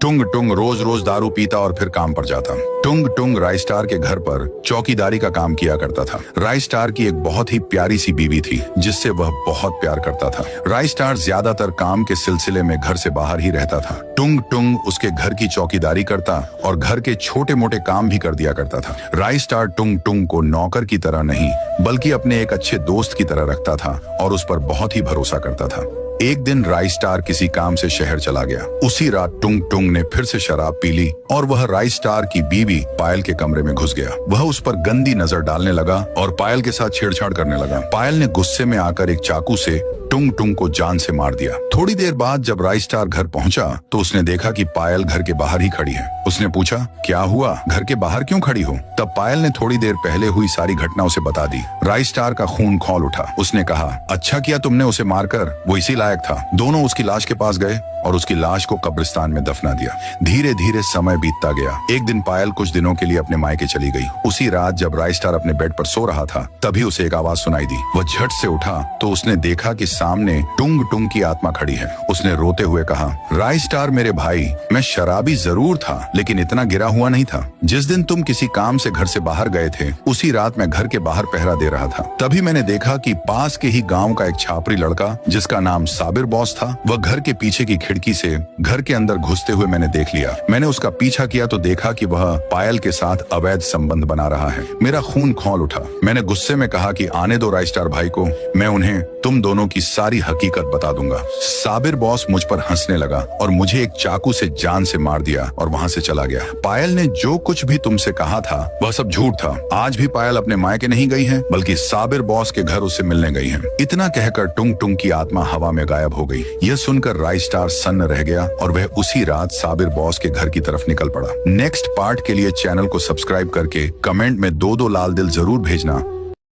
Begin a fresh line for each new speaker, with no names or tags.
टुंग टुंग रोज रोज दारू पीता और फिर काम पर जाता। टुंग टुंग राइस्टार के घर पर चौकीदारी का काम किया करता था। राइस्टार की एक बहुत ही प्यारी सी बीवी थी जिससे वह बहुत प्यार करता था। राइस्टार ज्यादातर काम के सिलसिले में घर से बाहर ही रहता था। टुंग टुंग उसके घर की चौकीदारी करता और घर के छोटे मोटे काम भी कर दिया करता था। राइस्टार टुंग टुंग को नौकर की तरह नहीं बल्कि अपने एक अच्छे दोस्त की तरह रखता था और उस पर बहुत ही भरोसा करता था। एक दिन राइस्टार किसी काम से शहर चला गया। उसी रात टुंग टुंग ने फिर से शराब पी ली और वह राइस्टार की बीवी पायल के कमरे में घुस गया। वह उस पर गंदी नजर डालने लगा और पायल के साथ छेड़छाड़ करने लगा। पायल ने गुस्से में आकर एक चाकू से टुंग टुंग को जान से मार दिया। थोड़ी देर बाद जब राइस्टार घर पहुंचा तो उसने देखा कि पायल घर के बाहर ही खड़ी है। उसने पूछा, क्या हुआ, घर के बाहर क्यों खड़ी हो? तब पायल ने थोड़ी देर पहले हुई सारी घटना उसे बता दी। राइस्टार का खून खौल उठा। उसने कहा, अच्छा किया तुमने उसे मारकर, वो इसी लायक था। दोनों उसकी लाश के पास गए और उसकी लाश को कब्रिस्तान में दफना दिया। धीरे धीरे समय बीतता गया। एक दिन पायल कुछ दिनों के लिए अपने मायके चली गई। उसी रात जब राइस्टार अपने बेड पर सो रहा था तभी उसे एक आवाज सुनाई दी। वह झट से उठा तो उसने देखा कि सामने टुंग टुंग की आत्मा खड़ी है। उसने रोते हुए कहा, राइस्टार मेरे भाई, मैं शराबी जरूर था लेकिन इतना गिरा हुआ नहीं था। जिस दिन तुम किसी काम से घर से बाहर गए थे उसी रात मैं घर के बाहर पहरा दे रहा था। तभी मैंने देखा कि पास के ही गांव का एक छापरी लड़का जिसका नाम साबिर बॉस था, वह घर के पीछे की खिड़की से घर के अंदर घुसते हुए मैंने देख लिया। मैंने उसका पीछा किया तो देखा कि वह पायल के साथ अवैध संबंध बना रहा है। मेरा खून खौल उठा। मैंने गुस्से में कहा कि आने दो राइस्टार भाई को, मैं उन्हें तुम दोनों की सारी हकीकत बता दूंगा। साबिर बॉस मुझ पर हंसने लगा और मुझे एक चाकू से जान से मार दिया और वहां से चला गया। पायल ने जो कुछ भी तुमसे कहा था वह सब झूठ था। आज भी पायल अपने मायके नहीं गई है बल्कि साबिर बॉस के घर उससे मिलने गई है। इतना कहकर टुंग टुंग की आत्मा हवा में गायब हो गई। यह सुनकर राइस्टार सन्न रह गया और वह उसी रात साबिर बॉस के घर की तरफ निकल पड़ा। नेक्स्ट पार्ट के लिए चैनल को सब्सक्राइब करके कमेंट में 2-2 लाल दिल जरूर भेजना